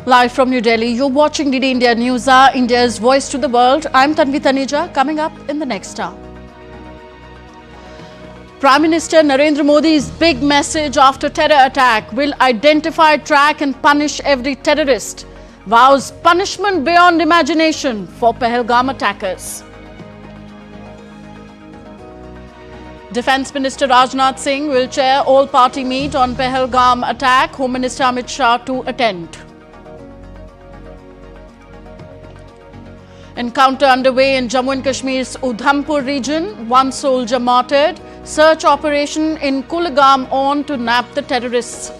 Live from New Delhi, you're watching DD India News Hour, India's voice to the world. I'm Tanvi Taneja, coming up in the next hour. Prime Minister Narendra Modi's big message after terror attack: will identify, track and punish every terrorist. Vows punishment beyond imagination for Pahalgam attackers. Defence Minister Rajnath Singh will chair all-party meet on Pahalgam attack. Home Minister Amit Shah to attend. Encounter underway in Jammu and Kashmir's Udhampur region. One soldier martyred. Search operation in Kulgam on to nab the terrorists.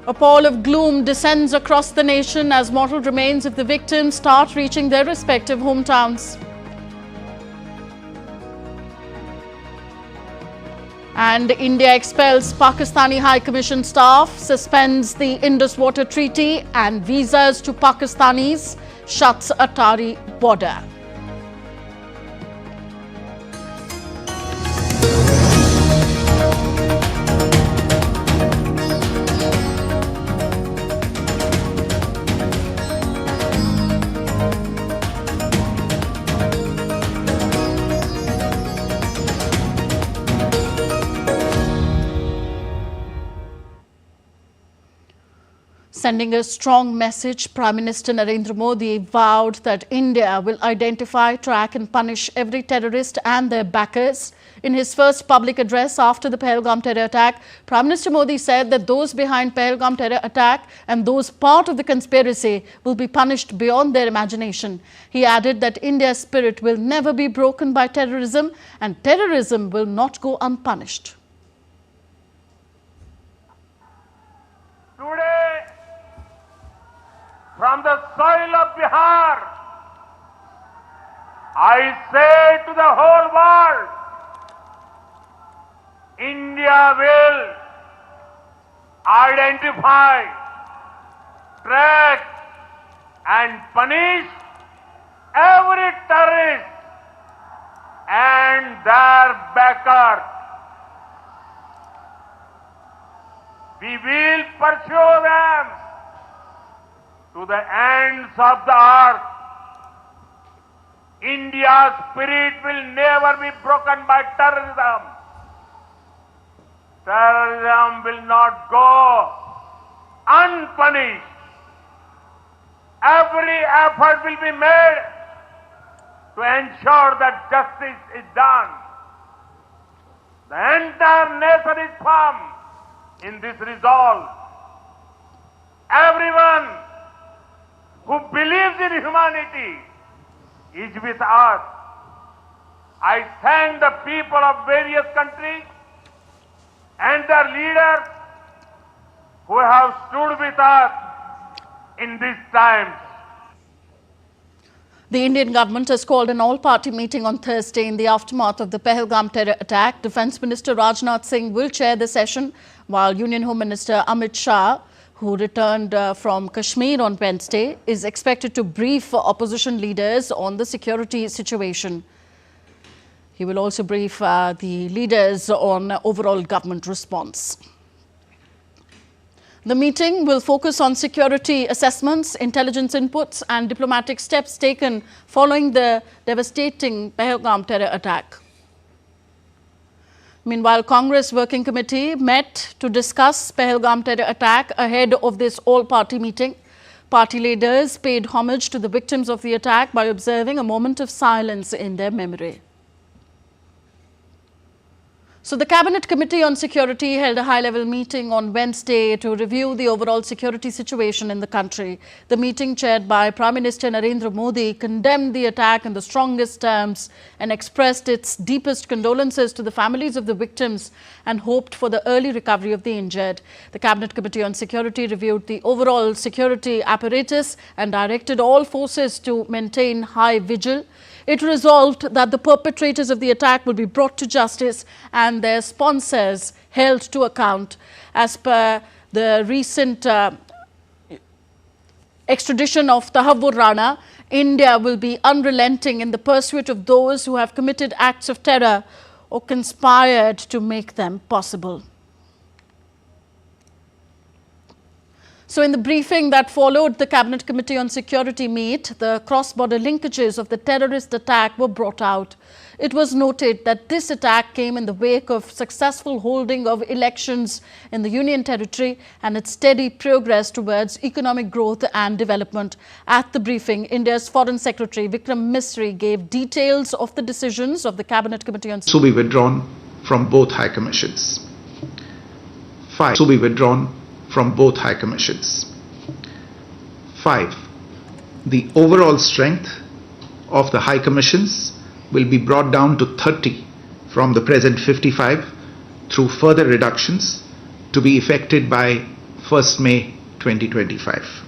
A pall of gloom descends across the nation as mortal remains of the victims start reaching their respective hometowns. And India expels Pakistani High Commission staff, suspends the Indus Water Treaty and visas to Pakistanis, shuts Atari border. Sending a strong message, Prime Minister Narendra Modi vowed that India will identify, track and punish every terrorist and their backers. In his first public address after the Pahalgam terror attack, Prime Minister Modi said that those behind Pahalgam terror attack and those part of the conspiracy will be punished beyond their imagination. He added that India's spirit will never be broken by terrorism and terrorism will not go unpunished. Today, from the soil of Bihar, I say to the whole world, India will identify, track and punish every terrorist and their backer. We will pursue them to the ends of the earth. India's spirit will never be broken by terrorism. Terrorism will not go unpunished. Every effort will be made to ensure that justice is done. The entire nation is firm in this resolve. Everyone who believes in humanity is with us. I thank the people of various countries and their leaders who have stood with us in these times. The Indian government has called an all-party meeting on Thursday in the aftermath of the Pahalgam terror attack. Defence Minister Rajnath Singh will chair the session, while Union Home Minister Amit Shah, who returned from Kashmir on Wednesday, is expected to brief opposition leaders on the security situation. He will also brief the leaders on overall government response. The meeting will focus on security assessments, intelligence inputs and diplomatic steps taken following the devastating Pahalgam terror attack. Meanwhile, Congress Working Committee met to discuss Pahalgam terror attack ahead of this all-party meeting. Party leaders paid homage to the victims of the attack by observing a moment of silence in their memory. So the Cabinet Committee on Security held a high-level meeting on Wednesday to review the overall security situation in the country. The meeting, chaired by Prime Minister Narendra Modi, condemned the attack in the strongest terms and expressed its deepest condolences to the families of the victims and hoped for the early recovery of the injured. The Cabinet Committee on Security reviewed the overall security apparatus and directed all forces to maintain high vigil. It resolved that the perpetrators of the attack will be brought to justice and their sponsors held to account. As per the recent extradition of Tahavvur Rana, India will be unrelenting in the pursuit of those who have committed acts of terror or conspired to make them possible. So in the briefing that followed the Cabinet Committee on Security meet, the cross-border linkages of the terrorist attack were brought out. It was noted that this attack came in the wake of successful holding of elections in the Union Territory and its steady progress towards economic growth and development. At the briefing, India's Foreign Secretary Vikram Misri gave details of the decisions of the Cabinet Committee on Security. So be withdrawn from both High Commissions. 5. So be withdrawn from both High Commissions. 5. The overall strength of the High Commissions will be brought down to 30 from the present 55 through further reductions to be effected by 1st May 2025.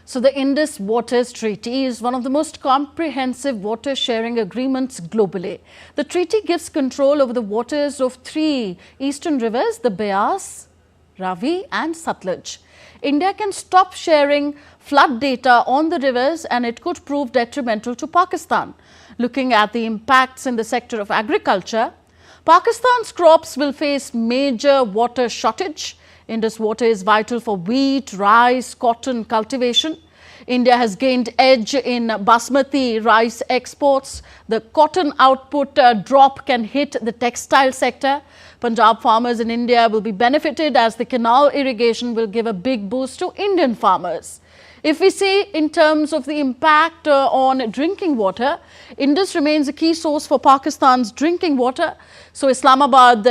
So the Indus Waters Treaty is one of the most comprehensive water sharing agreements globally. The treaty gives control over the waters of 3 eastern rivers, the Beas, Ravi and Satluj. India can stop sharing flood data on the rivers and it could prove detrimental to Pakistan. Looking at the impacts in the sector of agriculture, Pakistan's crops will face major water shortage. Indus water is vital for wheat, rice, cotton cultivation. India has gained edge in basmati rice exports. The cotton output drop can hit the textile sector. Punjab farmers in India will be benefited as the canal irrigation will give a big boost to Indian farmers. If we see in terms of the impact on drinking water, Indus remains a key source for Pakistan's drinking water. So Islamabad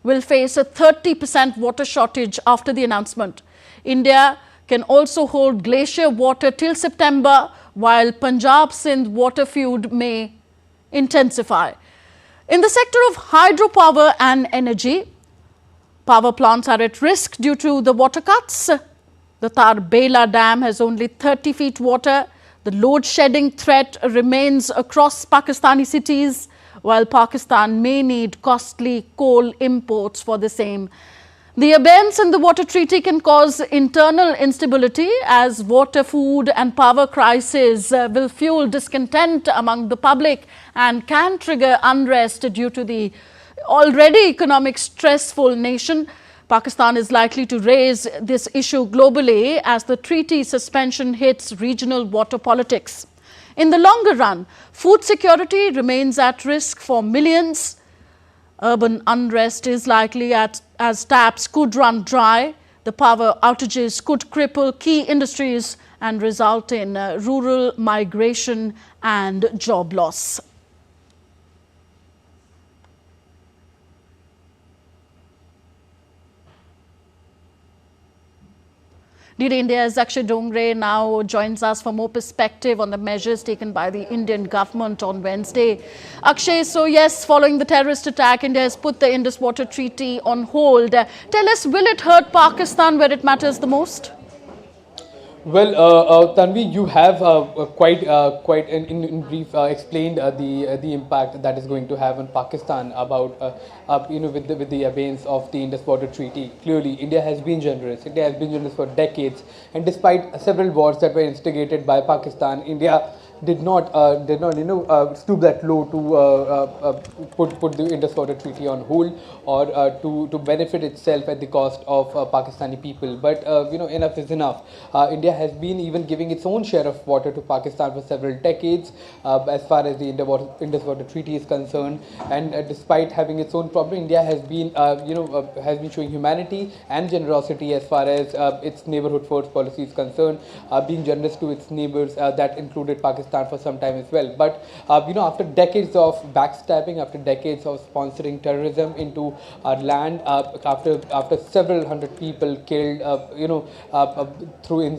will face a 30% water shortage after the announcement. India can also hold glacier water till September, while Punjab Sindh water feud may intensify. In the sector of hydropower and energy, power plants are at risk due to the water cuts. The Tarbela Dam has only 30 feet water. The load shedding threat remains across Pakistani cities, while Pakistan may need costly coal imports for the same. The abeyance in the water treaty can cause internal instability as water, food and power crises will fuel discontent among the public and can trigger unrest due to the already economic stressful nation. Pakistan is likely to raise this issue globally as the treaty suspension hits regional water politics. In the longer run, food security remains at risk for millions. Urban unrest is likely as taps could run dry. The power outages could cripple key industries and result in rural migration and job loss. DD India's Akshay Dongre now joins us for more perspective on the measures taken by the Indian government on Wednesday. Akshay, so yes, following the terrorist attack, India has put the Indus Water Treaty on hold. Tell us, will it hurt Pakistan where it matters the most? Well, Tanvi, you have quite in brief explained the impact that is going to have on Pakistan about with the abeyance of the Indus Water Treaty. Clearly, India has been generous. India has been generous for decades, and despite several wars that were instigated by Pakistan, India did not stoop that low to put the Indus Water Treaty on hold or to benefit itself at the cost of Pakistani people. But enough is enough. India has been even giving its own share of water to Pakistan for several decades as far as the Indus Water Treaty is concerned. And despite having its own problem, India has been has been showing humanity and generosity as far as its neighborhood first policy is concerned, being generous to its neighbors that included Pakistan for some time as well. But after decades of backstabbing, after decades of sponsoring terrorism into our land, after several hundred people killed, through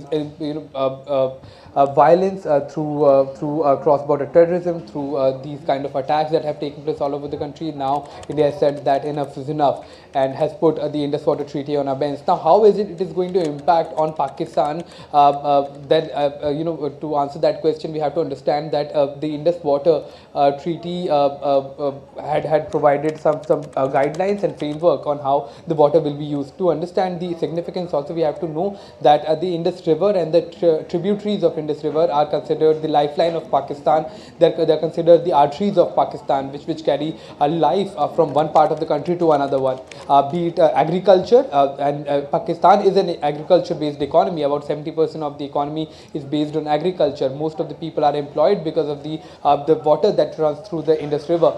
violence, through cross-border terrorism, through these kind of attacks that have taken place all over the country, now India has said that enough is enough and has put the Indus Water Treaty on abeyance. Now, how is it is going to impact on Pakistan? To answer that question, we have to to understand that the Indus Water Treaty had provided some guidelines and framework on how the water will be used. To understand the significance also, we have to know that the Indus River and the tributaries of Indus River are considered the lifeline of Pakistan. They're considered the arteries of Pakistan, which carry a life from one part of the country to another one, be it agriculture, and Pakistan is an agriculture-based economy. About 70% of the economy is based on agriculture. Most of the people are employed because of the water that runs through the Indus River.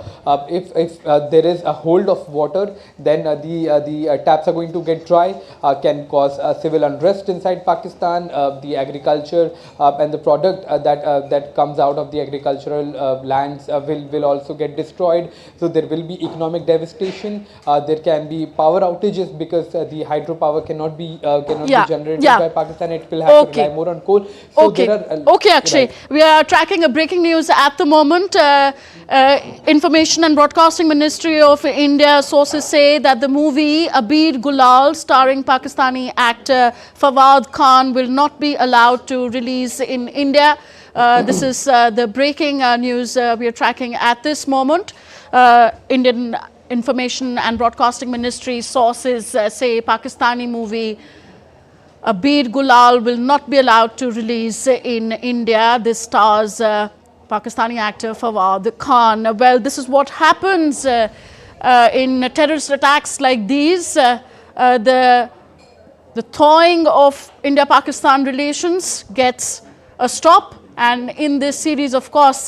If there is a hold of water, then the taps are going to get dry, can cause civil unrest inside Pakistan. The agriculture and the product that comes out of the agricultural lands will also get destroyed. So there will be economic devastation. There can be power outages because the hydropower cannot be generated by Pakistan. It will have to rely more on coal. So okay, Akshay. Right. We are tracking a breaking news at the moment. Information and Broadcasting Ministry of India sources say that the movie Abir Gulal, starring Pakistani actor Fawad Khan, will not be allowed to release in India. This is the breaking news we are tracking at this moment. Indian Information and Broadcasting Ministry sources say Pakistani movie Abir Gulal will not be allowed to release in India. This stars Pakistani actor Fawad Khan. Well, this is what happens in terrorist attacks like these. The thawing of India-Pakistan relations gets a stop, and in this series, of course,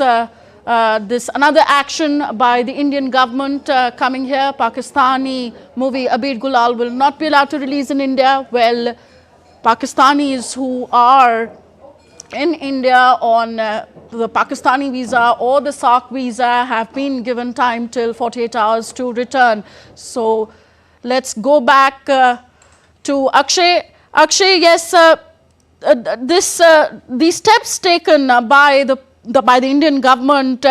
this another action by the Indian government coming here. Pakistani movie Abir Gulal will not be allowed to release in India. Well, Pakistanis who are in India on the Pakistani visa or the SARC visa have been given time till 48 hours to return. So let's go back to Akshay. Akshay, yes, these steps taken by the Indian government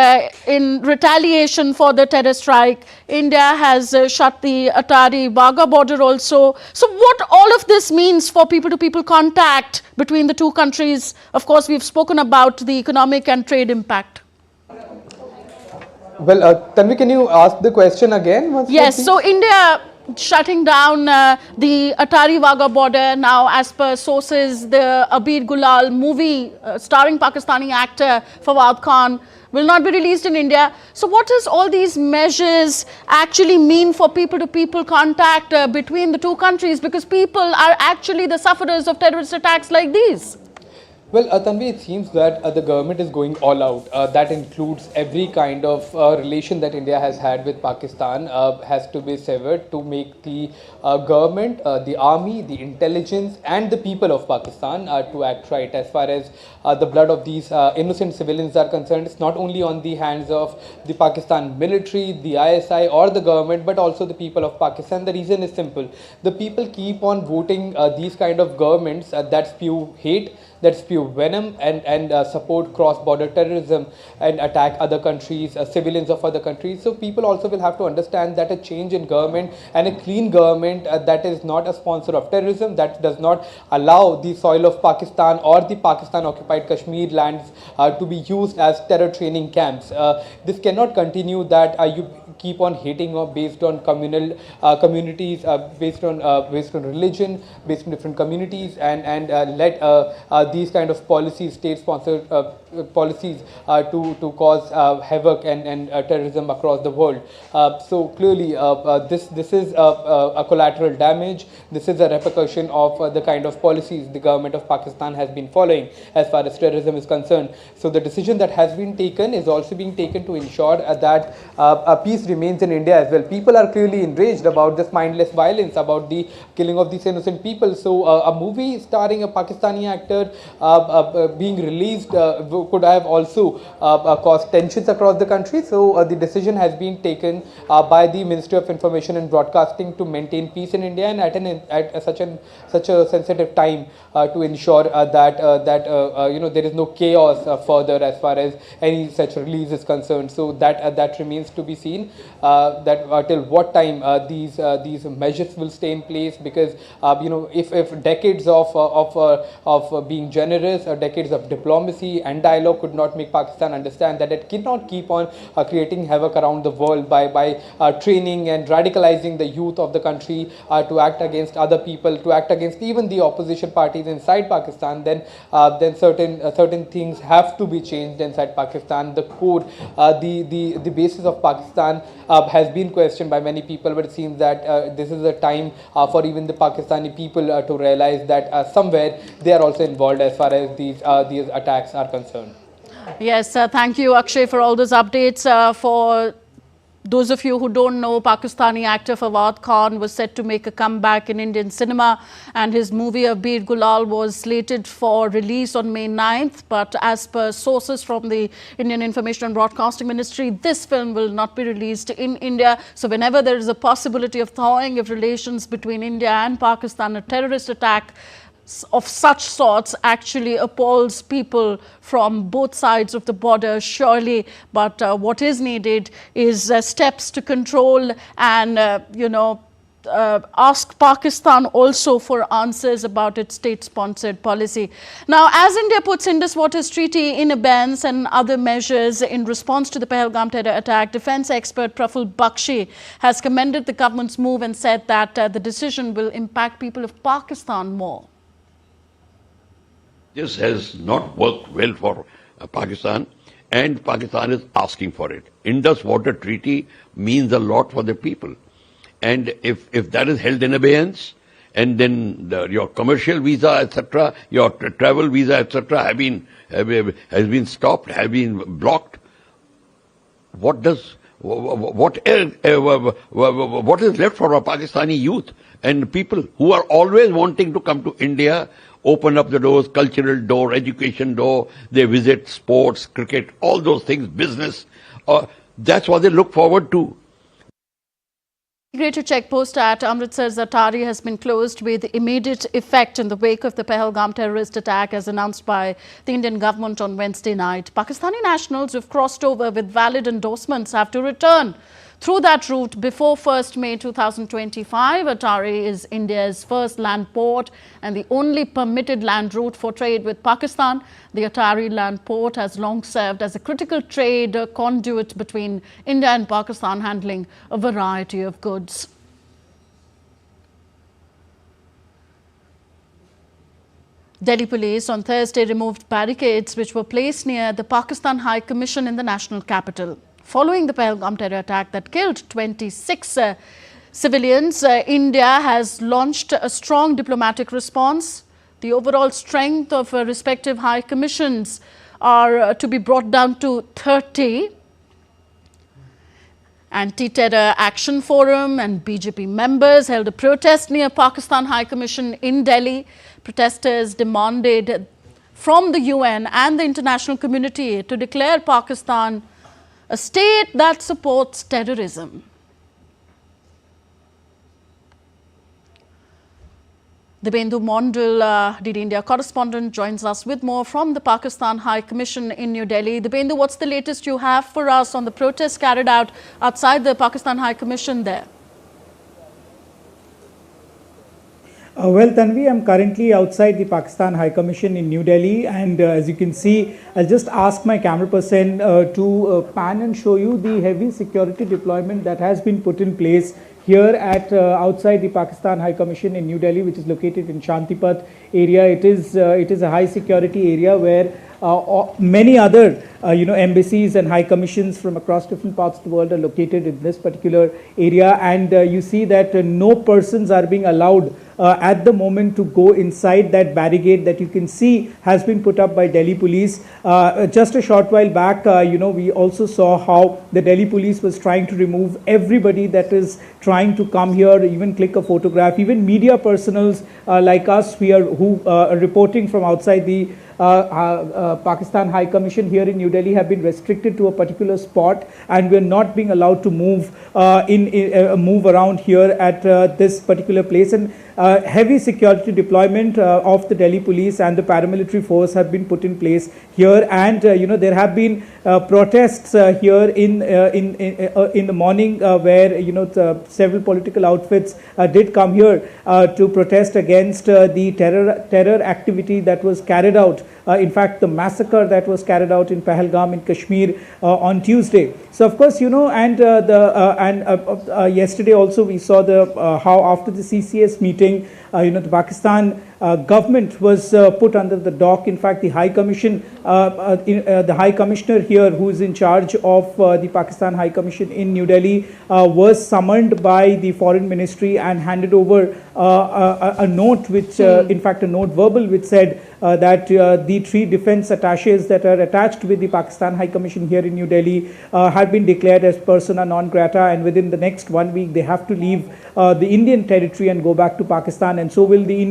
in retaliation for the terror strike. India has shut the Atari-Wagah border also. So what all of this means for people-to-people contact between the two countries? Of course, we've spoken about the economic and trade impact. Well, Tanvi, can you ask the question again? Yes, so India shutting down the Atari-Wagah border. Now, as per sources, the Abir Gulal movie starring Pakistani actor Fawad Khan will not be released in India. So what does all these measures actually mean for people-to-people contact between the two countries? Because people are actually the sufferers of terrorist attacks like these. Well, Tanvi, it seems that the government is going all out. That includes every kind of relation that India has had with Pakistan has to be severed to make the government, the army, the intelligence and the people of Pakistan to act right. As far as the blood of these innocent civilians are concerned, it's not only on the hands of the Pakistan military, the ISI or the government, but also the people of Pakistan. The reason is simple. The people keep on voting these kind of governments that spew hate, that spew venom and support cross-border terrorism and attack other countries, civilians of other countries. So people also will have to understand that a change in government and a clean government that is not a sponsor of terrorism, that does not allow the soil of Pakistan or the Pakistan-occupied Kashmir lands to be used as terror training camps. This cannot continue that you keep on hating based on communal communities, based on religion, based on different communities, and let these kind of policies, state-sponsored policies, to cause havoc and terrorism across the world. So clearly, this is a collateral damage. This is a repercussion of the kind of policies the government of Pakistan has been following as far as terrorism is concerned. So the decision that has been taken is also being taken to ensure that peace remains in India as well. People are clearly enraged about this mindless violence, about the killing of these innocent people. So a movie starring a Pakistani actor being released could have also caused tensions across the country. So the decision has been taken by the Ministry of Information and Broadcasting to maintain peace in India, and at such a sensitive time to ensure that there is no chaos further as far as any such release is concerned. So that remains to be seen, that till what time these measures will stay in place, because if decades of being generous generous decades of diplomacy and dialogue could not make Pakistan understand that it cannot keep on creating havoc around the world by training and radicalizing the youth of the country to act against other people, to act against even the opposition parties inside Pakistan. Then certain things have to be changed inside Pakistan. The code, the basis of Pakistan has been questioned by many people, but it seems that this is a time for even the Pakistani people to realize that somewhere they are also involved as far as these attacks are concerned. Yes, thank you, Akshay, for all those updates. For those of you who don't know, Pakistani actor Fawad Khan was set to make a comeback in Indian cinema, and his movie Abir Gulal was slated for release on May 9th. But as per sources from the Indian Information and Broadcasting Ministry, this film will not be released in India. So whenever there is a possibility of thawing of relations between India and Pakistan, a terrorist attack of such sorts actually appalls people from both sides of the border, surely. But what is needed is steps to control and, ask Pakistan also for answers about its state-sponsored policy. Now, as India puts Indus Waters Treaty in abeyance and other measures in response to the Pahalgam terror attack, defence expert Praful Bakshi has commended the government's move and said that the decision will impact people of Pakistan more. This has not worked well for Pakistan, and Pakistan is asking for it. Indus Water Treaty means a lot for the people. And if that is held in abeyance, and then your commercial visa, etc., your travel visa, etc., has been stopped, have been blocked, what is left for our Pakistani youth and people who are always wanting to come to India, open up the doors, cultural door, education door, they visit sports, cricket, all those things, business. That's what they look forward to. Greater checkpost at Amritsar's Atari has been closed with immediate effect in the wake of the Pahalgam terrorist attack, as announced by the Indian government on Wednesday night. Pakistani nationals who've crossed over with valid endorsements have to return through that route before 1st May 2025. Atari is India's first land port and the only permitted land route for trade with Pakistan. The Atari land port has long served as a critical trade conduit between India and Pakistan, handling a variety of goods. Delhi police on Thursday removed barricades which were placed near the Pakistan High Commission in the national capital. Following the Pahalgam terror attack that killed 26 civilians, India has launched a strong diplomatic response. The overall strength of respective high commissions are to be brought down to 30. Anti-Terror Action Forum and BJP members held a protest near Pakistan High Commission in Delhi. Protesters demanded from the UN and the international community to declare Pakistan a state that supports terrorism. Dibendu Mondal, DD India correspondent, joins us with more from the Pakistan High Commission in New Delhi. Dibendu, what's the latest you have for us on the protests carried out outside the Pakistan High Commission there? Well, Tanvi, I'm currently outside the Pakistan High Commission in New Delhi, and as you can see, I'll just ask my camera person to pan and show you the heavy security deployment that has been put in place here at outside the Pakistan High Commission in New Delhi, which is located in Shantipat area. It is a high security area where many other embassies and high commissions from across different parts of the world are located in this particular area, and you see that no persons are being allowed at the moment to go inside that barricade that you can see has been put up by Delhi police. Just a short while back, we also saw how the Delhi police was trying to remove everybody that is trying to come here, even click a photograph. Even media personals like us, who are reporting from outside the Pakistan High Commission here in New Delhi have been restricted to a particular spot, and we are not being allowed to move move around here at this particular place. And heavy security deployment of the Delhi police and the paramilitary force have been put in place here, and there have been protests here in the morning where several political outfits did come here to protest against the terror activity that was carried out in fact, the massacre that was carried out in Pahalgam in Kashmir on Tuesday. So, of course, and yesterday also we saw how after the CCS meeting, the Pakistan government was put under the dock. In fact, the High Commission, the High Commissioner here, who is in charge of the Pakistan High Commission in New Delhi, was summoned by the Foreign Ministry and handed over a note, which, in fact, a note verbal, which said that the 3 defense attaches that are attached with the Pakistan High Commission here in New Delhi had been declared as persona non grata, and within the next 1 week they have to leave the Indian territory and go back to Pakistan, and so will the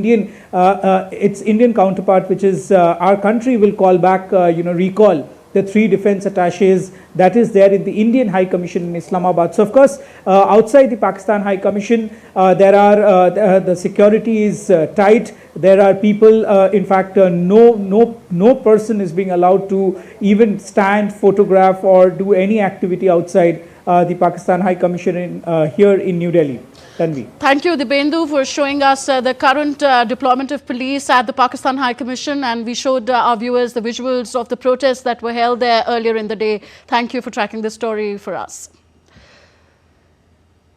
its Indian counterpart, which is our country, will call back, recall the 3 defense attaches that is there in the Indian High Commission in Islamabad. So, of course, outside the Pakistan High Commission, there are the security is tight. There are people, in fact, no person is being allowed to even stand, photograph, or do any activity outside the Pakistan High Commission here in New Delhi. Tanvi. Thank you, Dibendu, for showing us the current deployment of police at the Pakistan High Commission, and we showed our viewers the visuals of the protests that were held there earlier in the day. Thank you for tracking this story for us.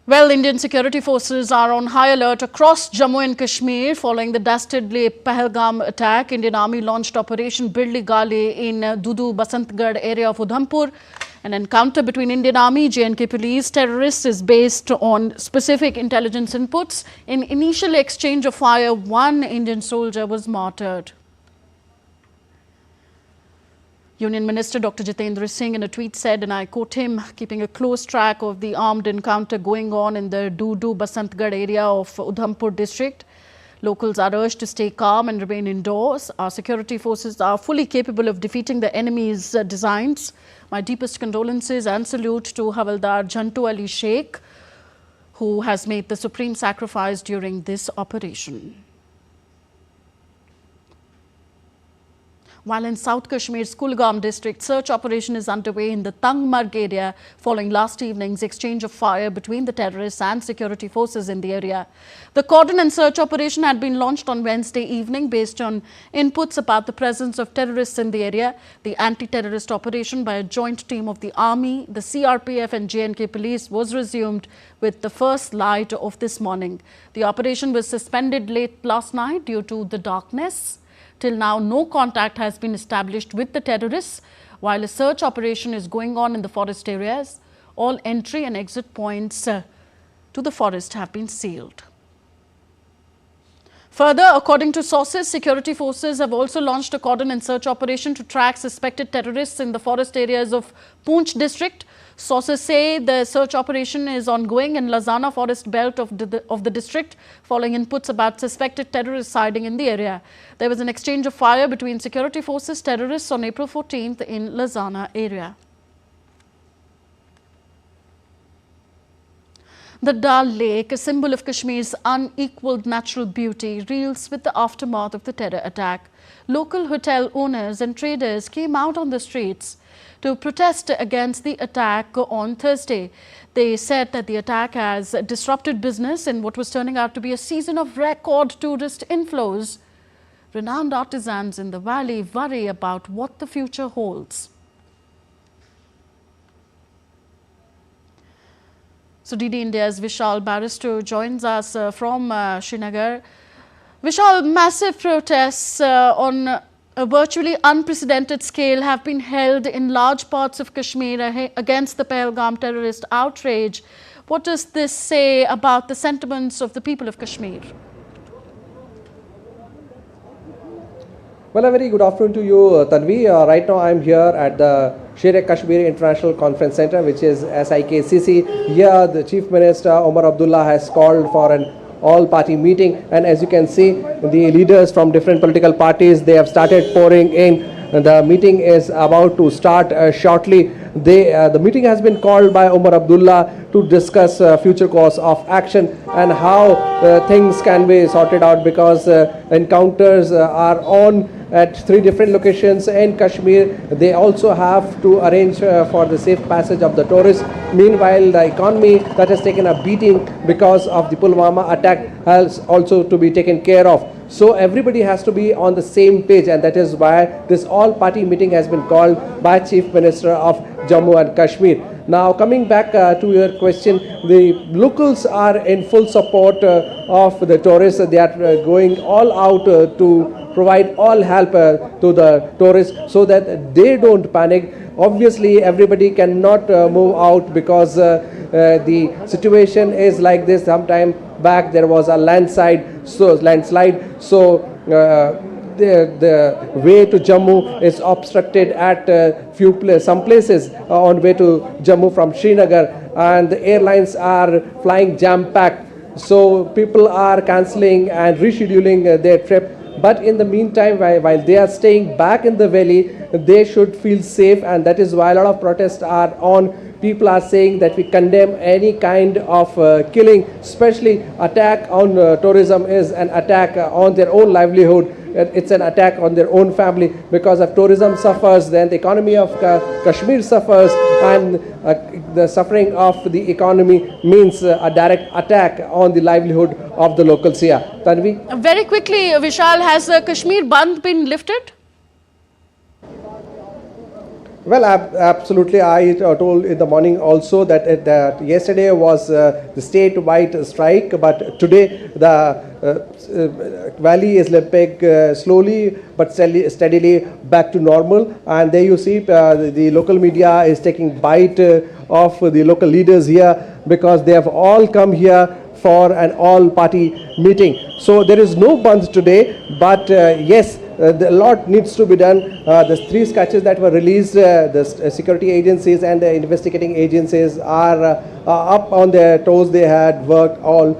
Well, Indian security forces are on high alert across Jammu and Kashmir following the dastardly Pahalgam attack. Indian Army launched Operation Birli Gali in Dudu Basantgarh area of Udhampur. An encounter between Indian Army, J&K police, terrorists is based on specific intelligence inputs. In initial exchange of fire, 1 Indian soldier was martyred. Union Minister Dr. Jitendra Singh in a tweet said, and I quote him, keeping a close track of the armed encounter going on in the Dudu Basantgarh area of Udhampur district. Locals are urged to stay calm and remain indoors. Our security forces are fully capable of defeating the enemy's designs. My deepest condolences and salute to Havaldar Jantu Ali Sheikh, who has made the supreme sacrifice during this operation. While in South Kashmir's Kulgam district, search operation is underway in the Tangmarg area following last evening's exchange of fire between the terrorists and security forces in the area. The cordon and search operation had been launched on Wednesday evening based on inputs about the presence of terrorists in the area. The anti-terrorist operation by a joint team of the Army, the CRPF and J&K police was resumed with the first light of this morning. The operation was suspended late last night due to the darkness. Till now, no contact has been established with the terrorists. While a search operation is going on in the forest areas, all entry and exit points to the forest have been sealed. Further, according to sources, security forces have also launched a cordon and search operation to track suspected terrorists in the forest areas of Poonch district. Sources say the search operation is ongoing in Lazana forest belt of the district following inputs about suspected terrorists hiding in the area. There was an exchange of fire between security forces and terrorists on April 14th in Lazana area. The Dal Lake, a symbol of Kashmir's unequaled natural beauty, reels with the aftermath of the terror attack. Local hotel owners and traders came out on the streets to protest against the attack on Thursday. They said that the attack has disrupted business in what was turning out to be a season of record tourist inflows. Renowned artisans in the valley worry about what the future holds. So DD India's Vishal Barrister joins us from Srinagar. Vishal, massive protests on a virtually unprecedented scale have been held in large parts of Kashmir against the Pahalgam terrorist outrage. What does this say about the sentiments of the people of Kashmir? Well, a very good afternoon to you, Tanvi. Right now I am here at the Sher-e-Kashmir International Conference Center, which is SIKCC. Here the Chief Minister Omar Abdullah has called for an all-party meeting, and as you can see, the leaders from different political parties, they have started pouring in. The meeting is about to start shortly. The meeting has been called by Omar Abdullah to discuss future course of action and how things can be sorted out, because encounters are on at 3 different locations in Kashmir. They also have to arrange for the safe passage of the tourists. Meanwhile, the economy that has taken a beating because of the Pulwama attack has also to be taken care of. So everybody has to be on the same page, and that is why this all-party meeting has been called by Chief Minister of Jammu and Kashmir. Now coming back to your question, the locals are in full support of the tourists. They are going all out to provide all help to the tourists so that they don't panic. Obviously everybody cannot move out because the situation is like this. Sometime back there was a landslide, so the way to Jammu is obstructed at some places on way to Jammu from Srinagar, and the airlines are flying jam-packed. So people are cancelling and rescheduling their trip. But in the meantime, while they are staying back in the valley, they should feel safe, and that is why a lot of protests are on. People are saying that we condemn any kind of killing, especially attack on tourism is an attack on their own livelihood. It's an attack on their own family, because if tourism suffers, then the economy of Kashmir suffers, and the suffering of the economy means a direct attack on the livelihood of the locals here. Tanvi? Very quickly, Vishal, has the Kashmir Bandh been lifted? Well, absolutely. I told in the morning also that yesterday was the state-wide strike, but today the valley is limping slowly but steadily back to normal. And there you see the local media is taking bite of the local leaders here, because they have all come here for an all-party meeting. So there is no bandh today, but yes, a lot needs to be done. The 3 sketches that were released, the security agencies and the investigating agencies are up on their toes. They had worked all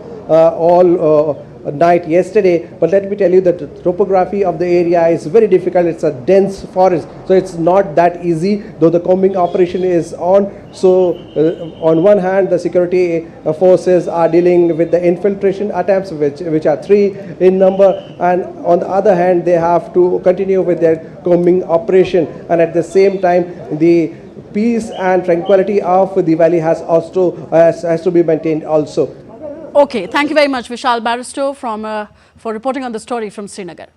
night yesterday, but let me tell you that the topography of the area is very difficult. It's a dense forest, so it's not that easy, though the combing operation is on. So on one hand, the security forces are dealing with the infiltration attempts, which are 3 in number, and on the other hand, they have to continue with their combing operation, and at the same time the peace and tranquility of the valley has to be maintained also. Okay, thank you very much, Vishal Barrister, for reporting on the story from Srinagar.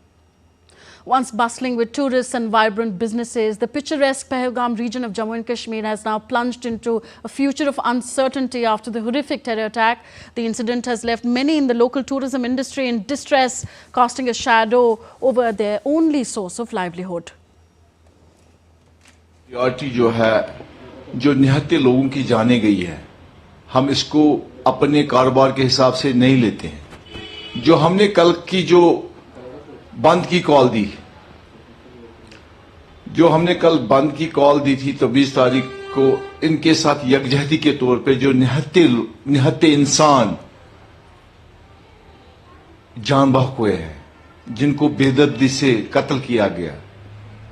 Once bustling with tourists and vibrant businesses, the picturesque Pahalgam region of Jammu and Kashmir has now plunged into a future of uncertainty after the horrific terror attack. The incident has left many in the local tourism industry in distress, casting a shadow over their only source of livelihood. Priority जो है, जो निहत्ते लोगों की जाने गई है, हम इसको अपने कारोबार के हिसाब से नहीं लेते हैं। जो हमने कल की जो बंद की कॉल दी, थी तो 20 तारीख को इनके साथ यकजहती के तौर पे जो निहत्ते इंसान जान बहक हुए हैं, जिनको बेदर्दी से कत्ल किया गया,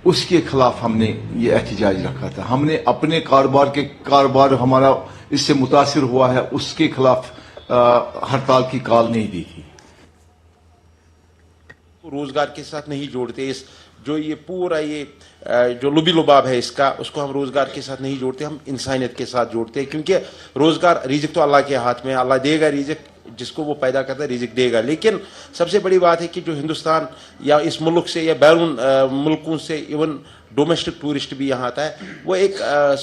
उसके खिलाफ हमने ये एहतजाज रखा था। हमने अपने कारोबार हमारा इससे मुतासिर हुआ है, उसके खिलाफ हड़ताल की कॉल नहीं दी थी। रोजगार के साथ नहीं जोड़ते, इस जो ये पूरा ये जो लुबी लुबाब है इसका, उसको हम रोजगार के साथ नहीं जोड़ते, हम इंसानियत के साथ जोड़ते हैं। क्योंकि रोजगार, रिजिक तो अल्लाह के हाथ में, अल्लाह देगा रिजिक, जिसको वो पैदा करता है रिजिक देगा। लेकिन सबसे बड़ी बात है कि जो हिंदुस्तान या इस मुल्क से या बैरून मुल्कों से इवन डोमेस्टिक टूरिस्ट भी यहाँ आता है, वो एक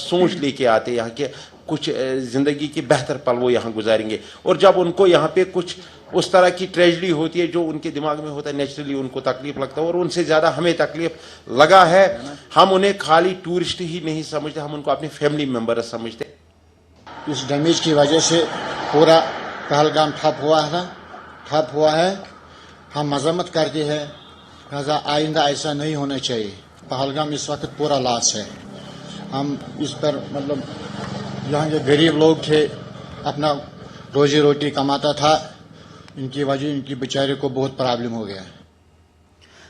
सोच लेके आते हैं यहाँ के कुछ जिंदगी की बेहतर पल वो यहाँ गुजारेंगे। और जब उनको यहाँ पे कुछ उस तरह की ट्रेजेडी होती है जो उनके दिमाग में होता है, नेचुरली उनको तकलीफ लगता है, और उनसे ज़्यादा हमें तकलीफ लगा है। हम उन्हें खाली टूरिस्ट ही नहीं समझते, हम उनको अपने फैमिली मेम्बर समझते। इस डैमेज की वजह से पूरा पहलगाम ठप हुआ है। हम मजम्मत करते हैं, लिहाजा आइंदा ऐसा नहीं होना चाहिए। पहलगाम इस वक्त पूरा लॉस है। हम इस पर मतलब यहाँ के गरीब लोग थे, अपना रोजी रोटी कमाता था, इनकी वजह इनकी बेचारे को बहुत प्रॉब्लम हो गया।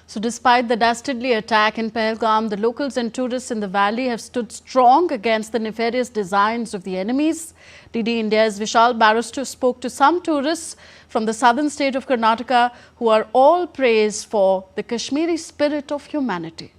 So despite the dastardly attack in Pahalgam, the locals and tourists in the valley have stood strong against the nefarious designs of the enemies. DD India's Vishal Barrister spoke to some tourists from the southern state of Karnataka who are all praised for the Kashmiri spirit of humanity.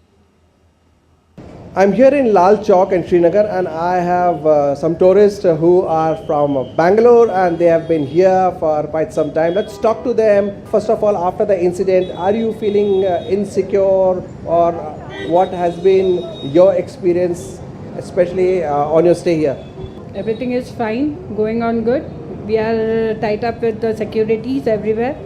I'm here in Lal Chowk in Srinagar, and I have some tourists who are from Bangalore, and they have been here for quite some time. Let's talk to them. First of all, after the incident, are you feeling insecure, or what has been your experience, especially on your stay here? Everything is fine, going on good. We are tied up with the securities everywhere,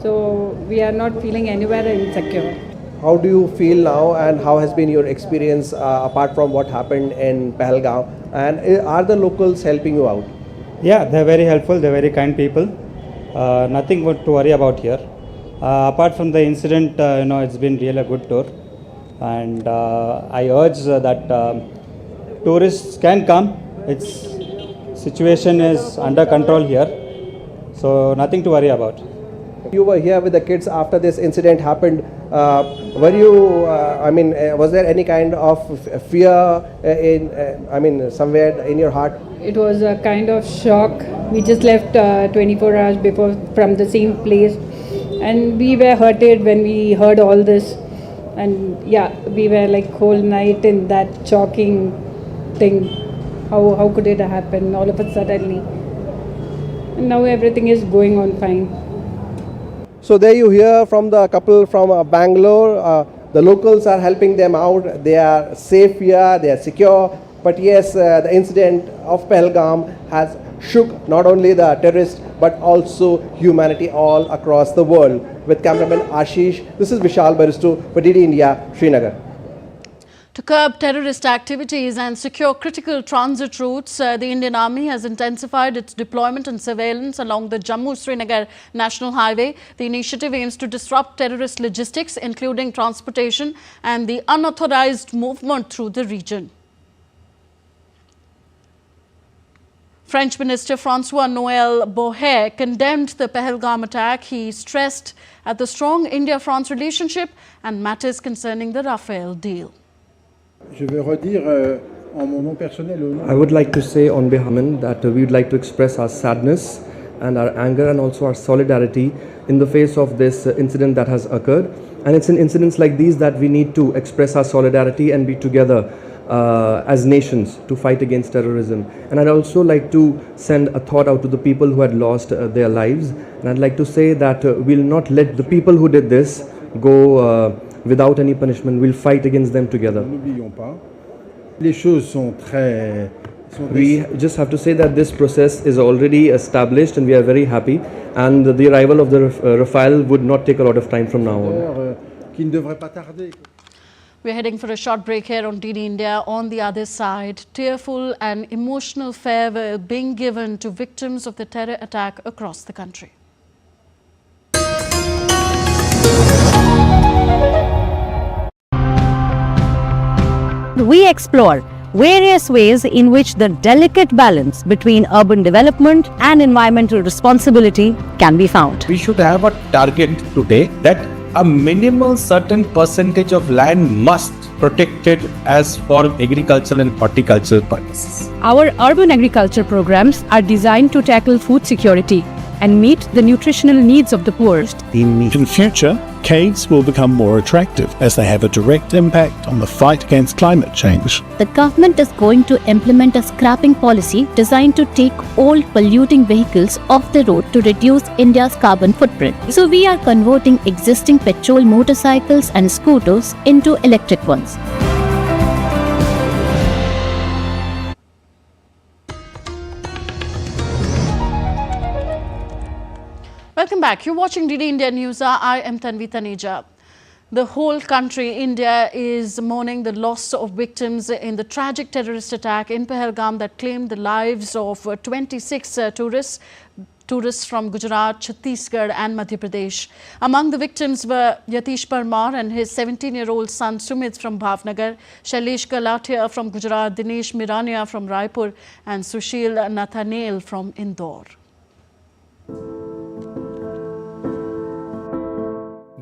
so we are not feeling anywhere insecure. How do you feel now, and how has been your experience apart from what happened in Pahalgam? And are the locals helping you out? Yeah, they're very helpful, they're very kind people. Nothing to worry about here. Apart from the incident, it's been really a good tour. And I urge that tourists can come. Its situation is under control here. So nothing to worry about. You were here with the kids after this incident happened. Were you, was there any kind of fear somewhere in your heart? It was a kind of shock. We just left 24 hours before from the same place, and we were hurted when we heard all this. And yeah, we were like whole night in that shocking thing. How could it happen all of a suddenly? And now everything is going on fine. So there you hear from the couple from Bangalore. The locals are helping them out. They are safe here, they are secure. But yes, the incident of Pahalgam has shook not only the terrorists but also humanity all across the world. With cameraman Ashish, this is Vishal Baristu for DD India, Srinagar. To curb terrorist activities and secure critical transit routes, the Indian Army has intensified its deployment and surveillance along the Jammu-Srinagar National Highway. The initiative aims to disrupt terrorist logistics, including transportation and the unauthorized movement through the region. French Minister François-Noël Bourret condemned the Pahalgam attack. He stressed at the strong India-France relationship and matters concerning the Rafale deal. I would like to say on behalf of that we would like to express our sadness and our anger and also our solidarity in the face of this incident that has occurred. And it's in incidents like these that we need to express our solidarity and be together as nations to fight against terrorism. And I'd also like to send a thought out to the people who had lost their lives. And I'd like to say that we'll not let the people who did this go without any punishment. We'll fight against them together. We just have to say that this process is already established and we are very happy, and the arrival of the Rafale would not take a lot of time from now on. We're heading for a short break here on DD India. On the other side, tearful and emotional farewell being given to victims of the terror attack across the country. We explore various ways in which the delicate balance between urban development and environmental responsibility can be found. We should have a target today that a minimal certain percentage of land must protected as for agricultural and horticultural purposes. Our urban agriculture programs are designed to tackle food security and meet the nutritional needs of the poorest. In future, caves will become more attractive as they have a direct impact on the fight against climate change. The government is going to implement a scrapping policy designed to take all polluting vehicles off the road to reduce India's carbon footprint. So we are converting existing petrol motorcycles and scooters into electric ones. Welcome back. You're watching DD India News. I am Tanvi Taneja. The whole country, India, is mourning the loss of victims in the tragic terrorist attack in Pahalgam that claimed the lives of 26 tourists from Gujarat, Chhattisgarh and Madhya Pradesh. Among the victims were Yatish Parmar and his 17-year-old son Sumit from Bhavnagar, Shailesh Galatia from Gujarat, Dinesh Mirania from Raipur and Sushil Nathaniel from Indore.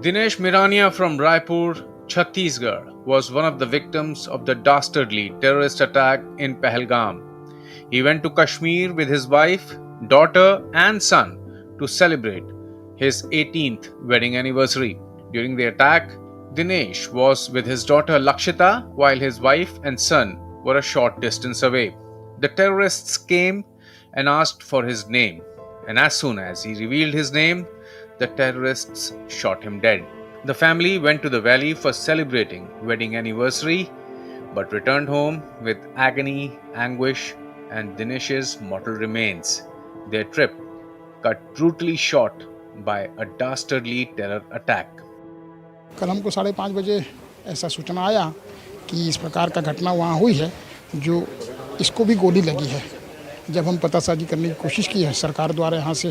Dinesh Mirania from Raipur, Chhattisgarh, was one of the victims of the dastardly terrorist attack in Pahalgam. He went to Kashmir with his wife, daughter and son to celebrate his 18th wedding anniversary. During the attack, Dinesh was with his daughter Lakshita while his wife and son were a short distance away. The terrorists came and asked for his name, and as soon as he revealed his name, the terrorists shot him dead. The family went to the valley for celebrating wedding anniversary, but returned home with agony, anguish, and Dinesh's mortal remains. Their trip cut brutally short by a dastardly terror attack. कल हमको 5:30 बजे ऐसा सूचना आया कि इस प्रकार का घटना वहाँ हुई है, जो इसको भी गोली लगी है। जब हम पतासाजी करने की कोशिश की है सरकार द्वारा, यहाँ से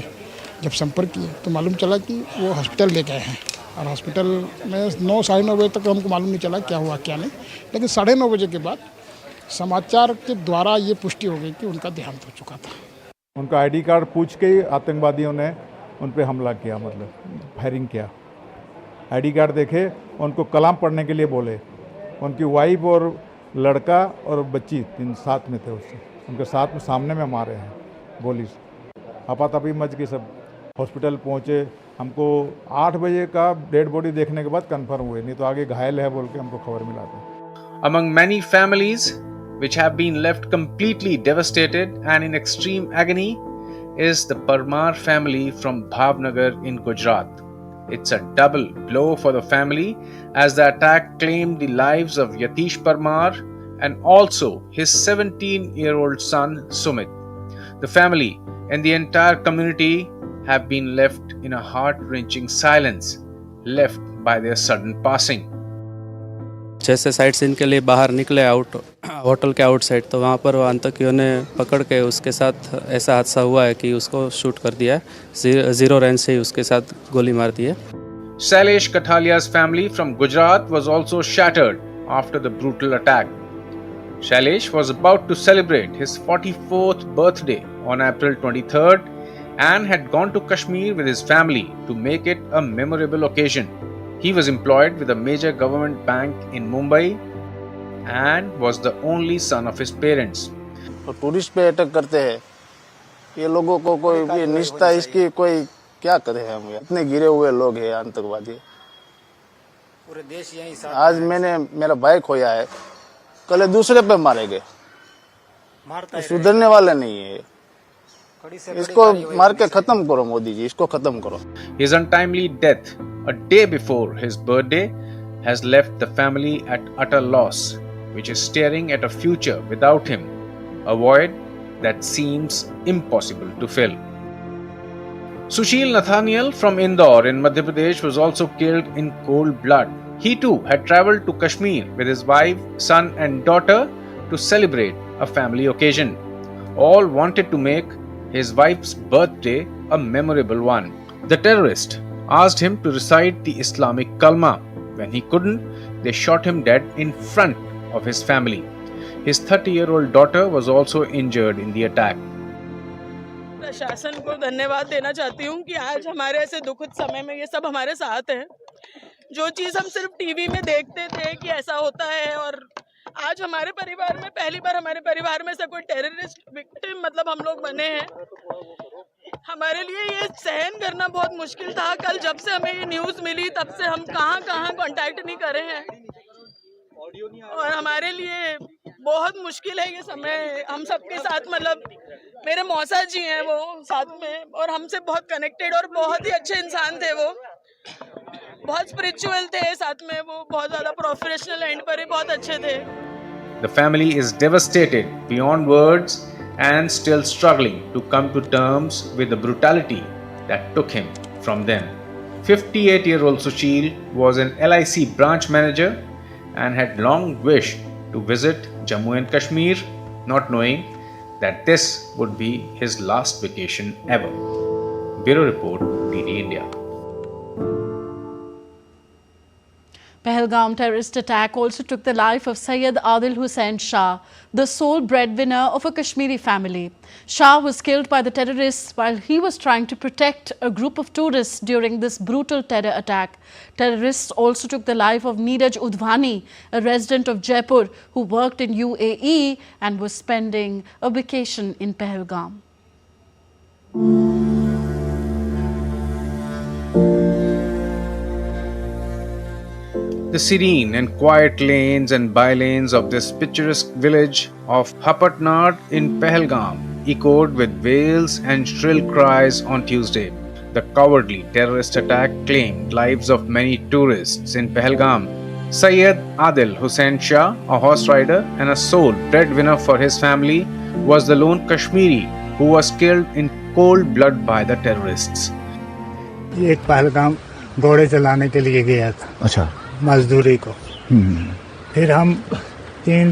जब संपर्क किए तो मालूम चला कि वो हॉस्पिटल ले गए हैं, और हॉस्पिटल में 9 साढ़े 9 बजे तक हमको मालूम नहीं चला क्या हुआ क्या नहीं, लेकिन 9:30 बजे के बाद समाचार के द्वारा ये पुष्टि हो गई कि उनका देहांत हो चुका था। उनका आईडी कार्ड पूछ के ही आतंकवादियों ने उन पर हमला किया, मतलब फायरिंग किया। आईडी कार्ड देखे, उनको कलाम पढ़ने के लिए बोले। उनकी वाइफ और लड़का और बच्ची 3 साथ में थे, उससे उनके साथ में सामने में मारे हैं गोली से। हपातपी मच गई, सब हॉस्पिटल पहुँचे। हमको 8 बजे का डेड बॉडी देखने के बाद कंफर्म हुए, नहीं तो आगे घायल है बोल के हमको खबर मिला था। Among many families which have been left completely devastated and in extreme agony is the Parmar family from Bhavnagar in Gujarat. It's a double blow for the family as the attack claimed the lives of Yatish Parmar and also his 17-year-old son Sumit. The family and the entire community have been left in a heart-wrenching silence, left by their sudden passing. जैसे site scene के लिए बाहर निकले hotel के outside, तो वहाँ पर आतंकियों ने पकड़ के उसके साथ ऐसा हादसा हुआ है कि उसको शूट कर दिया है। 0 रेंज से ही उसके साथ गोली मार दी है। Sailesh Kathalia's family from Gujarat was also shattered after the brutal attack. Sailesh was about to celebrate his 44th birthday on April 23rd and had gone to Kashmir with his family to make it a memorable occasion. He was employed with a major government bank in Mumbai and was the only son of his parents. तो tourist पे attack करते हैं ये लोगों को, कोई ये निष्ठा इसकी कोई क्या करे हम, इतने गिरे हुए लोग हैं आतंकवादी। पूरे देश यही साथ। आज मैंने मेरा भाई खोया है, कल दूसरे पे मारे गए, सुधरने वाले नहीं है। इसको मार के खत्म करो मोदी जी, इसको खत्म करो। His untimely death a day before his birthday has left the family at utter loss, which is staring at a future without him, a void that seems impossible to fill. Sushil Nathaniel from Indore in Madhya Pradesh was also killed in cold blood. He too had travelled to Kashmir with his wife, son and daughter to celebrate a family occasion. All wanted to make his wife's birthday a memorable one. The terrorist asked him to recite the Islamic Kalma. When he couldn't, they shot him dead in front of his family. His 30-year-old daughter was also injured in the attack. प्रशासन को धन्यवाद देना चाहती हूँ कि आज हमारे ऐसे दुखद समय में ये सब हमारे साथ हैं। जो चीज़ हम सिर्फ टीवी में देखते थे कि ऐसा होता है, और आज हमारे परिवार में पहली बार हमारे परिवार में से कोई टेररिस्ट विक्टिम मतलब हम लोग बने हैं। हमारे लिए ये सहन करना बहुत मुश्किल था। कल जब से हमें ये न्यूज़ मिली तब से हम कहाँ कांटेक्ट नहीं करे हैं, और हमारे लिए बहुत मुश्किल है ये समय। हम सबके साथ मतलब मेरे मौसा जी हैं वो साथ में, और हमसे बहुत कनेक्टेड और बहुत ही अच्छे इंसान थे। वो बहुत स्पिरिचुअल थे साथ में, वो बहुत ज़्यादा प्रोफेशनल एंड पर ही बहुत अच्छे थे। The family is devastated beyond words and still struggling to come to terms with the brutality that took him from them. 58-year-old Sushil was an LIC branch manager and had long wished to visit Jammu and Kashmir, not knowing that this would be his last vacation ever. Bureau Report, DD India. Pahalgam terrorist attack also took the life of Syed Adil Hussain Shah, the sole breadwinner of a Kashmiri family. Shah was killed by the terrorists while he was trying to protect a group of tourists during this brutal terror attack. Terrorists also took the life of Neeraj Udvani, a resident of Jaipur who worked in UAE and was spending a vacation in Pahalgam. The serene and quiet lanes and bylanes of this picturesque village of Hapatnad in Pahalgam echoed with wails and shrill cries on Tuesday. The cowardly terrorist attack claimed lives of many tourists in Pahalgam. Syed Adil Hussain Shah, a horse rider and a sole breadwinner for his family, was the lone Kashmiri who was killed in cold blood by the terrorists. एक पहलगाम घोड़े चलाने के लिए गया था। अच्छा। मजदूरी को। फिर हम 3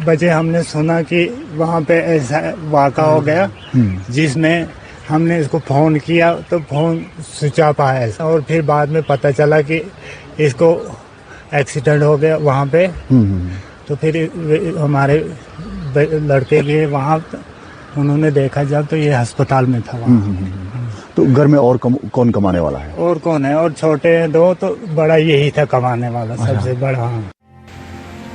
बजे हमने सुना कि वहाँ पे ऐसा वाक़ा हो गया, जिसमें हमने इसको फ़ोन किया तो फ़ोन स्विच ऑफ आया और फिर बाद में पता चला कि इसको एक्सीडेंट हो गया वहाँ पे। तो फिर हमारे लड़के गए वहाँ, उन्होंने देखा जब तो ये अस्पताल में था वहाँ। तो घर में और कौन कमाने वाला है? और कौन है? और छोटे 2, तो बड़ा यही था कमाने वाला, सबसे बड़ा।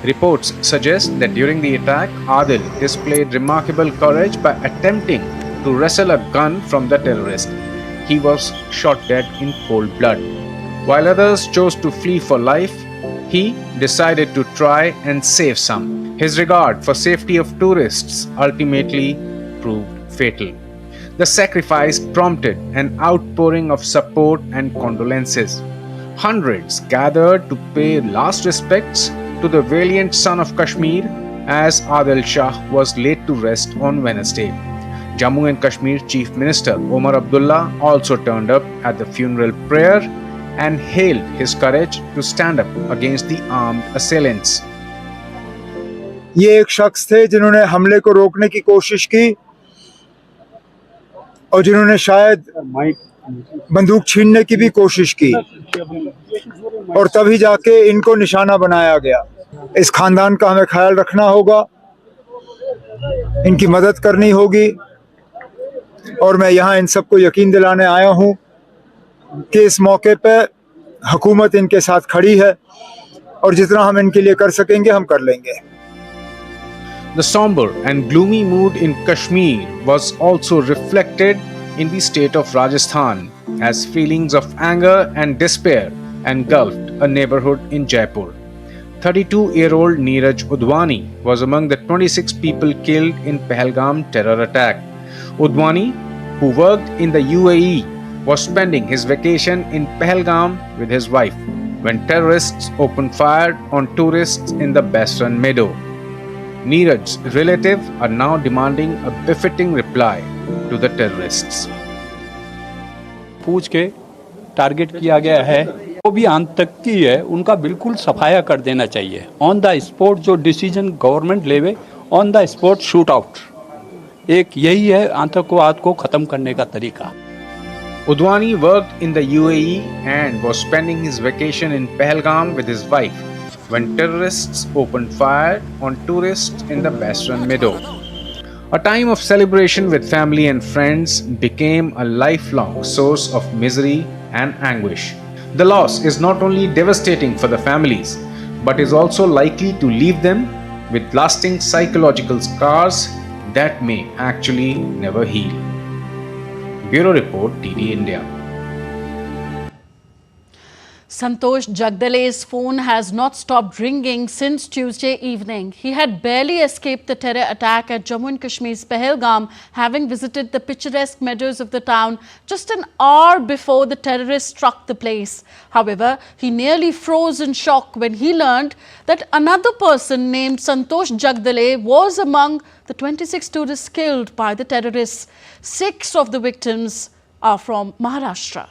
Reports suggest that during the attack, Adil displayed remarkable courage by attempting to wrestle a gun from the terrorist. He was shot dead in cold blood. While others chose to flee for life, he decided to try and save some. His regard for safety of tourists ultimately proved fatal. The sacrifice prompted an outpouring of support and condolences. Hundreds gathered to pay last respects to the valiant son of Kashmir as Adil Shah was laid to rest on Wednesday. Jammu and Kashmir Chief Minister Omar Abdullah also turned up at the funeral prayer and hailed his courage to stand up against the armed assailants. ये एक शख्स थे जिन्होंने हमले को रोकने की कोशिश की और जिन्होंने शायद बंदूक छीनने की भी कोशिश की, और तभी जाके इनको निशाना बनाया गया। इस खानदान का हमें ख्याल रखना होगा, इनकी मदद करनी होगी, और मैं यहाँ इन सबको यकीन दिलाने आया हूँ कि इस मौके पर हुकूमत इनके साथ खड़ी है और जितना हम इनके लिए कर सकेंगे हम कर लेंगे। The somber and gloomy mood in Kashmir was also reflected in the state of Rajasthan as feelings of anger and despair engulfed a neighborhood in Jaipur. 32-year-old Neeraj Udwani was among the 26 people killed in Pahalgam terror attack. Udwani, who worked in the UAE, was spending his vacation in Pahalgam with his wife when terrorists opened fire on tourists in the Besran meadow. Neeraj's relatives are now demanding a befitting reply to the terrorists. पूछ के target किया गया है, वो भी आतंकी है, उनका बिल्कुल सफाया कर देना चाहिए। ऑन द स्पॉट जो डिसीजन गवर्नमेंट लेवे, on the spot shoot out, एक यही है आतंकवाद को खत्म करने का तरीका। Udwani worked in the UAE and was spending his vacation in Pahalgam with his wife when terrorists opened fire on tourists in the Besran meadow. A time of celebration with family and friends became a lifelong source of misery and anguish. The loss is not only devastating for the families, but is also likely to leave them with lasting psychological scars that may actually never heal. Bureau Report, TD India. Santosh Jagdale's phone has not stopped ringing since Tuesday evening. He had barely escaped the terror attack at Jammu and Kashmir's Pahalgam, having visited the picturesque meadows of the town just an hour before the terrorists struck the place. However, he nearly froze in shock when he learned that another person named Santosh Jagdale was among the 26 tourists killed by the terrorists. 6 of the victims are from Maharashtra.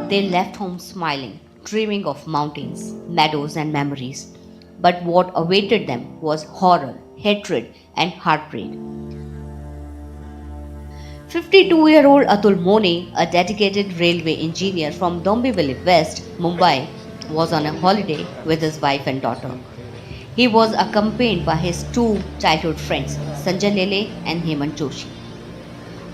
They left home smiling, dreaming of mountains, meadows and memories. But what awaited them was horror, hatred and heartbreak. 52-year-old Atul Mone, a dedicated railway engineer from Dombivli West, Mumbai, was on a holiday with his wife and daughter. He was accompanied by his 2 childhood friends, Sanjay Lele and Hemant Joshi.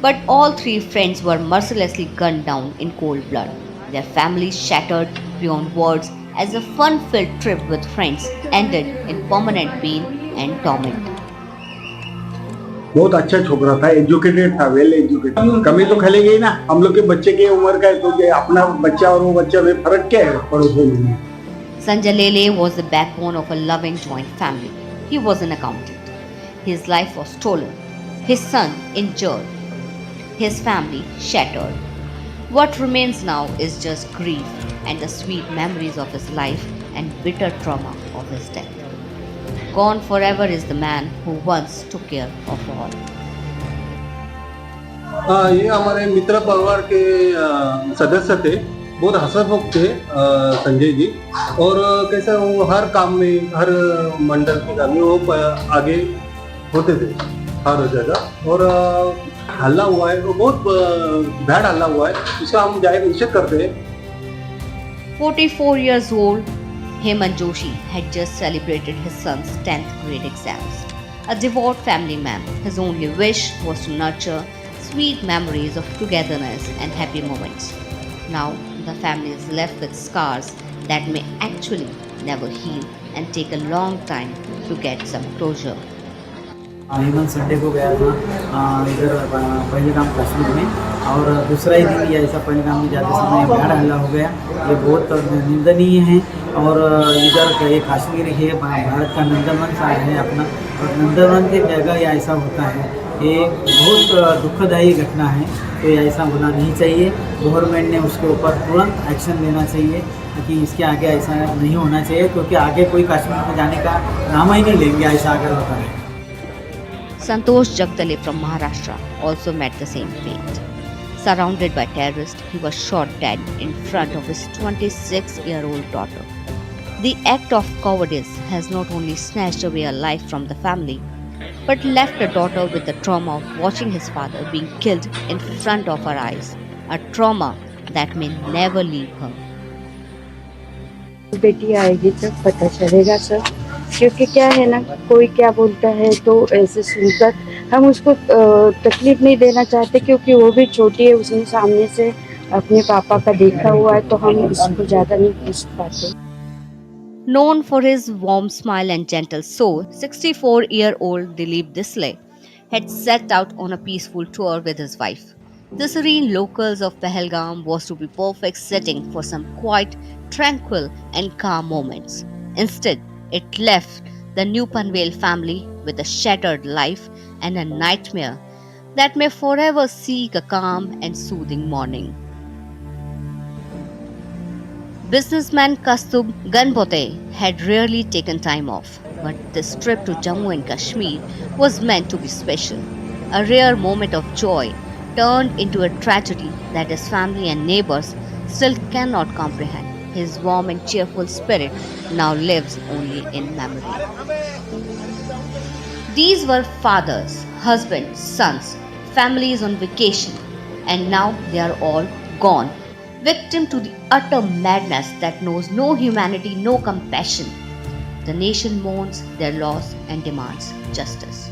But all 3 friends were mercilessly gunned down in cold blood. Their families shattered beyond words as a fun-filled trip with friends ended in permanent pain and torment. बहुत अच्छा छोकरा था, educated था, well educated. कमी तो खलेगी ही ना, हम लोग के बच्चे की उम्र का है, तो अपना बच्चा और वो बच्चा में फर्क क्या है पड़ोसियों में। Sanjay Lele was the backbone of a loving joint family. He was an accountant. His life was stolen, his son injured, his family shattered. What remains now is just grief and the sweet memories of his life and bitter trauma of his death. Gone forever is the man who once took care of all. ये हमारे मित्र परिवार के सदस्य थे, बहुत हंसमुख थे संजय जी, और कैसे वो हर काम में, हर मंडल के काम में वो आगे होते थे हर जगह। और हल्ला हुआ है, वो बहुत बैड हल्ला हुआ है, इसका हम जाहिर निषेध करते हैं। 44 years old, Hemant Joshi had just celebrated his son's 10th grade exams. A devout family man, his only wish was to nurture sweet memories of togetherness and happy moments. Now, the family is left with scars that may actually never heal and take a long time to get some closure. Hemant Sunday को गया था इधर पहलगाम कश्मीर में, और दूसरा ही दिन ये ऐसा पहलगाम में जाते समय भीड़ हल्ला हो गया। ये बहुत निंदनीय है, और इधर ये कश्मीर है, भारत का नंदनवन सा है अपना, और नंदनवन की जगह ये ऐसा होता है। ये बहुत दुखदायी घटना है, तो ये ऐसा होना नहीं चाहिए। गवर्नमेंट ने उसके ऊपर तुरंत एक्शन लेना चाहिए कि इसके आगे ऐसा नहीं होना चाहिए, क्योंकि आगे कोई कश्मीर में जाने का नाम ही नहीं लेंगे ऐसा अगर होता है। Santosh Jagdale from Maharashtra also met the same fate. Surrounded by terrorists, he was shot dead in front of his 26-year-old daughter. The act of cowardice has not only snatched away a life from the family, but left a daughter with the trauma of watching his father being killed in front of her eyes, a trauma that may never leave her. बेटी आएगी तो पता चलेगा sir, क्योंकि क्या है ना, कोई क्या बोलता है तो ऐसे सुनकर हम उसको तकलीफ नहीं देना चाहते, क्योंकि वो भी छोटी है, उसने सामने से अपने पापा का देखा हुआ है, तो हम उसको ज़्यादा नहीं पूछ पाते। Known for his warm smile and gentle soul, 64-year-old Dilip Disle had set out on a peaceful tour with his wife. The serene locals of Pahalgam was to be perfect setting for some quiet, tranquil and calm moments. Instead, it left the New Panvel family with a shattered life and a nightmare that may forever seek a calm and soothing morning. Businessman Kastub Ganpote had rarely taken time off, but this trip to Jammu and Kashmir was meant to be special. A rare moment of joy turned into a tragedy that his family and neighbors still cannot comprehend. His warm and cheerful spirit now lives only in memory. These were fathers, husbands, sons, families on vacation, and now they are all gone, victim to the utter madness that knows no humanity, no compassion. The nation mourns their loss and demands justice.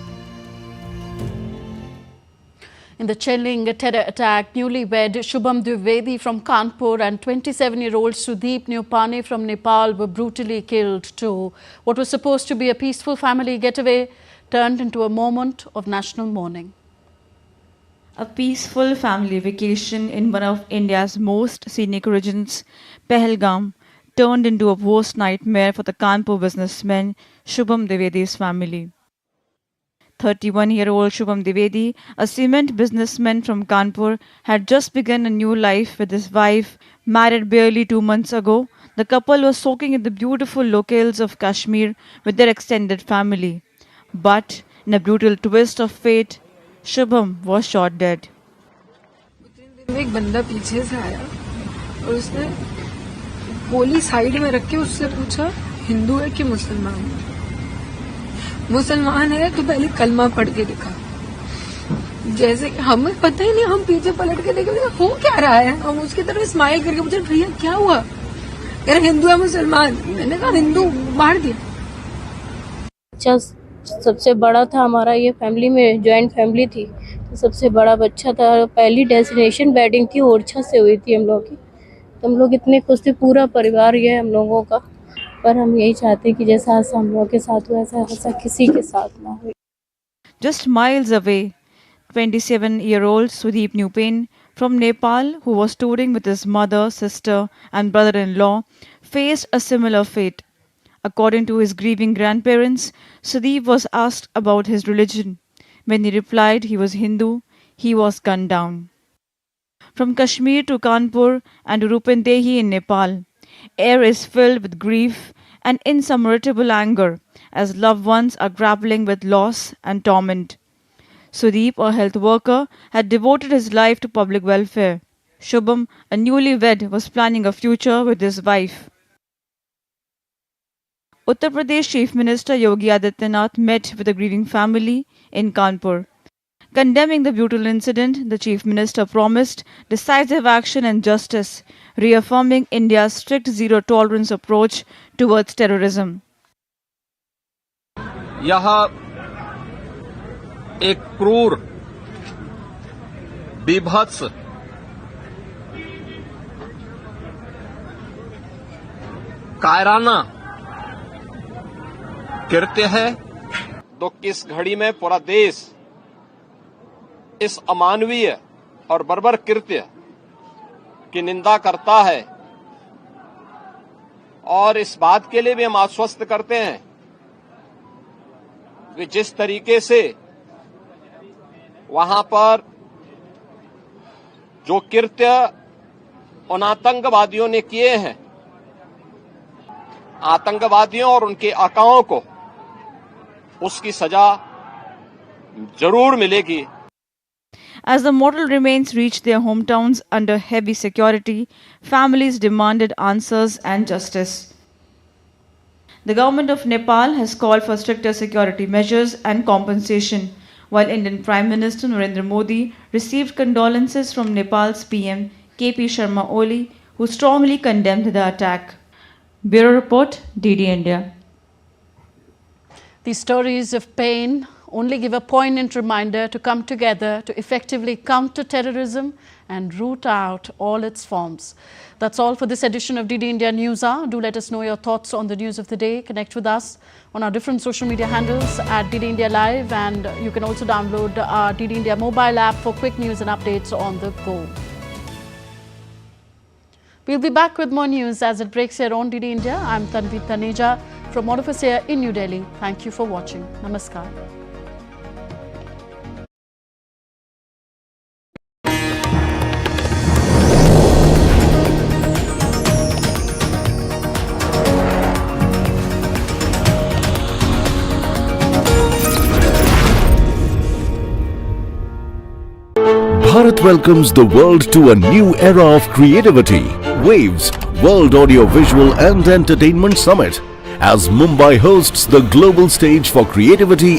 In the chilling terror attack, newlywed Shubham Dwivedi from Kanpur and 27-year-old Sudeep Nupane from Nepal were brutally killed too. What was supposed to be a peaceful family getaway turned into a moment of national mourning. A peaceful family vacation in one of India's most scenic regions, Pahalgam, turned into a worst nightmare for the Kanpur businessman Shubham Dwivedi's family. 31-year-old Shubham Dwivedi, a cement businessman from Kanpur, had just begun a new life with his wife, married barely 2 months ago. The couple was soaking in the beautiful locales of Kashmir with their extended family. But in a brutal twist of fate, Shubham was shot dead. एक बंदा पीछे से आया और उसने गोली side में रख के उससे पूछा हिंदू है कि मुसलमान है। मुसलमान है तो पहले कलमा पढ़ के दिखा। जैसे हमें पता ही नहीं, हम पीछे पलट के देखे हो क्या रहा है, हम उसकी तरफ स्माइल करके पूछे भैया क्या हुआ, कह रहे हिंदू है मुसलमान। मैंने कहा हिंदू, मार दिया। सबसे बड़ा था हमारा, ये फैमिली में जॉइंट फैमिली थी, तो सबसे बड़ा बच्चा था। पहली डेस्टिनेशन वेडिंग थी, ओरछा से हुई थी हम लोग की, तो हम लोग इतने खुश थे, पूरा परिवार ये है हम लोगों का। पर हम यही चाहते हैं कि जैसा हम लोगों के साथ हुआ ऐसा किसी के साथ ना हो। Just miles away, 27-year-old Sudeep Newpain from Nepal, who was touring with his mother, sister, and brother-in-law, faced a similar fate. According to his grieving grandparents, Sudeep was asked about his religion. When he replied he was Hindu, he was gunned down. From Kashmir to Kanpur and to Rupendehi in Nepal, air is filled with grief and insupportable anger as loved ones are grappling with loss and torment. Sudeep, a health worker, had devoted his life to public welfare. Shubham, a newlywed, was planning a future with his wife. Uttar Pradesh Chief Minister Yogi Adityanath met with the grieving family in Kanpur. Condemning the brutal incident, the Chief Minister promised decisive action and justice, reaffirming India's strict zero-tolerance approach towards terrorism. यह एक क्रूर, बीभत्स, कायराना कृत्य है। तो किस घड़ी में पूरा देश इस अमानवीय और बर्बर कृत्य की निंदा करता है और इस बात के लिए भी हम आश्वस्त करते हैं कि जिस तरीके से वहां पर जो कृत्य उन आतंकवादियों ने किए हैं, आतंकवादियों और उनके आकाओं को उसकी सजा जरूर मिलेगी। As the mortal remains reached their hometowns under heavy security, families demanded answers and justice. The government of Nepal has called for stricter security measures and compensation, while Indian Prime Minister Narendra Modi received condolences from Nepal's PM KP Sharma Oli, who strongly condemned the attack. Bureau Report, DD India. These stories of pain only give a poignant reminder to come together to effectively counter terrorism and root out all its forms. That's all for this edition of DD India News Hour. Do let us know your thoughts on the news of the day. Connect with us on our different social media handles at DD India Live, and you can also download our DD India mobile app for quick news and updates on the go. We'll be back with more news as it breaks here on DD India. I'm Tanvi Taneja from all of us here in New Delhi. Thank you for watching. Namaskar. Bharat welcomes the world to a new era of creativity. Waves World Audio Visual and Entertainment Summit as Mumbai hosts the global stage for creativity